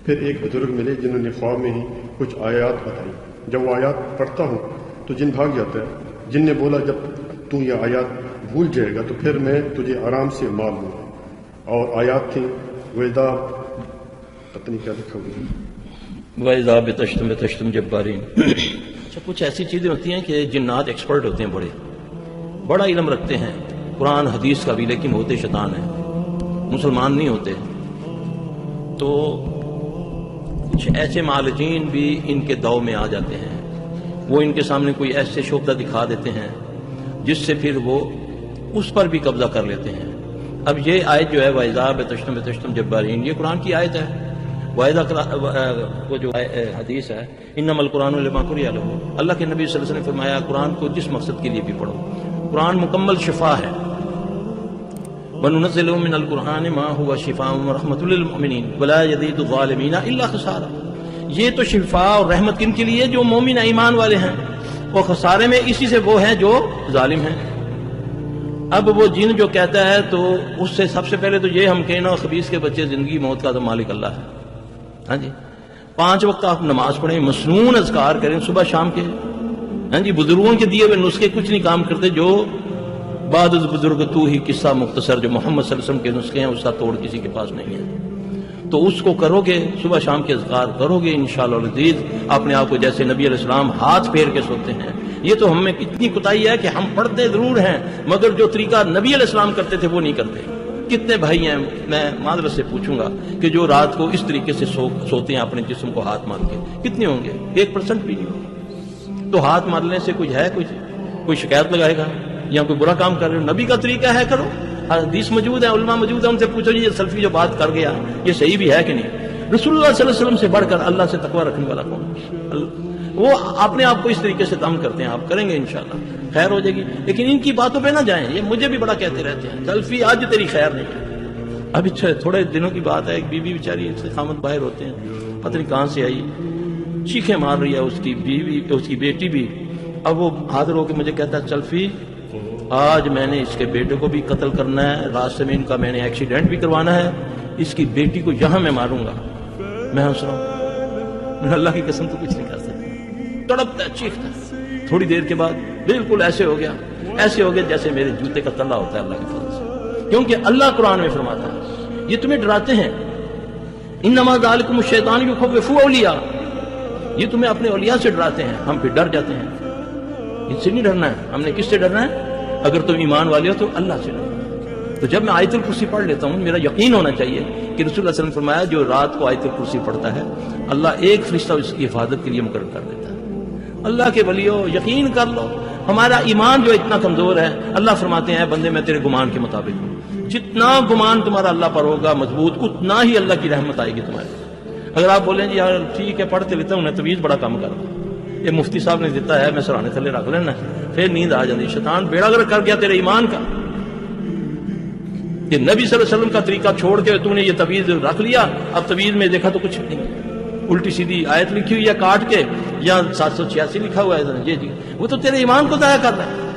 پھر ایک بزرگ ملے جنہوں نے خواب میں ہی کچھ آیات بتائی. جب وہ آیات پڑھتا ہوں تو جن بھاگ جاتا ہے. جن نے بولا جب تو یہ آیات بھول جائے گا تو پھر میں تجھے آرام سے مار لوں گا. اور آیات تھیں وَإِذَا پتہ نہیں کیا لکھا ہوئی وَإِذَا بِتَشْتُمْ جَبَّارِينَ. اچھا کچھ ایسی چیزیں ہوتی ہیں کہ جنات ایکسپرٹ ہوتے ہیں، بڑا علم رکھتے ہیں قرآن حدیث کا بھی، لیکن ہوتے شیطان ہیں، مسلمان نہیں ہوتے. تو کچھ ایسے معالجین بھی ان کے دو میں آ جاتے ہیں، وہ ان کے سامنے کوئی ایسے شعبہ دکھا دیتے ہیں جس سے پھر وہ اس پر بھی قبضہ کر لیتے ہیں. اب یہ آیت جو ہے وَإِذَا بِتَشْتُمْ جَبَّارِينَ، یہ قرآن کی آیت ہے. وہ جو حدیث ہے انما القرآن لما قرئ لہ، اللہ کے نبی صلی اللہ علیہ وسلم نے فرمایا قرآن کو جس مقصد کے لیے بھی پڑھو. قرآن مکمل شفا ہے. وَنُنَزِّلُ مِنَ الْقُرْآنِ مَا هُوَ شِفَاءٌ وَرَحْمَةٌ لِّلْمُؤْمِنِينَ وَلَا يَزِيدُ الظَّالِمِينَ إِلَّا خَسَارًا. یہ تو شفا اور رحمت کن کے لیے؟ جو مومن ایمان والے ہیں، اور خسارے میں اسی سے وہ ہیں جو ظالم ہیں. اب وہ جن جو کہتا ہے تو اس سے سب سے پہلے تو یہ ہم کہنا خبیث کے بچے زندگی موت کا تو مالک اللہ ہے. ہاں جی 5 وقت آپ نماز پڑھیں، مسنون اذکار کریں صبح شام کے. ہاں جی بزرگوں کے دیے ہوئے نسخے کچھ نہیں کام کرتے. جو بعد از بزرگ تو ہی قصہ مختصر، جو محمد صلی اللہ علیہ وسلم کے نسخے ہیں اس کا توڑ کسی کے پاس نہیں ہے. تو اس کو کرو گے، صبح شام کے اذکار کرو گے، انشاءاللہ العزیز اپنے آپ کو جیسے نبی علیہ السلام ہاتھ پھیر کے سوتے ہیں. یہ تو ہم میں اتنی کوتاہی ہے کہ ہم پڑھتے ضرور ہیں مگر جو طریقہ نبی علیہ السلام کرتے تھے وہ نہیں کرتے. کتنے بھائی ہیں، میں معذرت سے پوچھوں گا، کہ جو رات کو اس طریقے سے سوتے ہیں اپنے جسم کو ہاتھ مار کے؟ کتنے ہوں گے؟ 1% بھی نہیں ہوگا. تو ہاتھ مارنے سے کچھ ہے؟ کوئی شکایت لگائے گا یا کوئی برا کام کر رہے ہو؟ نبی کا طریقہ ہے، کرو. حدیث موجود ہے، علماء موجود ہیں، ان سے پوچھو یہ سلفی جو بات کر گیا یہ صحیح بھی ہے کہ نہیں؟ رسول اللہ صلی اللہ علیہ وسلم سے بڑھ کر اللہ سے تقوی رکھنے والا کون؟ وہ اپنے آپ کو اس طریقے سے دم کرتے ہیں. آپ کریں گے انشاءاللہ خیر ہو جائے گی. لیکن ان کی باتوں پہ نہ جائیں. یہ مجھے بھی بڑا کہتے رہتے ہیں سلفی آج تیری خیر نہیں ہے. ابھی تھوڑے دنوں کی بات ہے، ایک بیوی بیچاری استقامت باہر ہوتے ہیں، پتہ نہیں کہاں سے آئی، چیخیں مار رہی ہے اس کی بیوی، اس کی بیٹی بھی. اب وہ حاضر ہو کے مجھے کہتا ہے سلفی آج میں نے اس کے بیٹے کو بھی قتل کرنا ہے، راستے میں ان کا میں نے ایکسیڈنٹ بھی کروانا ہے، اس کی بیٹی کو یہاں میں ماروں گا. میں ہنس رہا ہوں، میں اللہ کی قسم تو کچھ نہیں کر سکتا. تڑپتا ہے، چیختا ہے. تھوڑی دیر کے بعد بالکل ایسے ہو گیا جیسے میرے جوتے کا تلا ہوتا ہے اللہ کے فضل سے. کیونکہ اللہ قرآن میں فرماتا ہے یہ تمہیں ڈراتے ہیں، انما ذالکم الشیطان یخوف اولیاء، یہ تمہیں اپنے اولیاء سے ڈراتے ہیں. ہم پھر ڈر جاتے ہیں. اس سے نہیں ڈرنا ہے. ہم نے کس سے ڈرنا ہے؟ اگر تم ایمان والے ہو تو اللہ سے ڈرنا. تو جب میں آیت الکرسی پڑھ لیتا ہوں میرا یقین ہونا چاہیے کہ رسول اللہ صلی اللہ علیہ وسلم فرمایا جو رات کو آیت الکرسی پڑھتا ہے اللہ ایک فرشتہ اس کی حفاظت کے لیے مقرر کر دیتا ہے. اللہ کے ولیو یقین کر لو. ہمارا ایمان جو اتنا کمزور ہے، اللہ فرماتے ہیں بندے میں تیرے گمان کے مطابق ہوں. جتنا گمان تمہارا اللہ پر ہوگا مضبوط، اتنا ہی اللہ کی رحمت آئے گی تمہارے. اگر آپ بولیں جی یار ٹھیک ہے پڑھتے لیتا ہوں، تویز بڑا کام کر یہ مفتی صاحب نے دیتا ہے میں سرانے تھلے رکھ لینا، پھر نیند آ جاتی. شیطان بیڑا گرک کر گیا تیرے ایمان کا. یہ نبی صلی اللہ علیہ وسلم کا طریقہ چھوڑ کے تم نے یہ تویز رکھ لیا. اب تویز میں دیکھا تو کچھ نہیں، الٹی سیدھی آیت لکھی ہوئی ہے کاٹ کے، یا 786 لکھا ہوا ہے. جی وہ تو تیرے ایمان کو ضائع کر رہا ہے.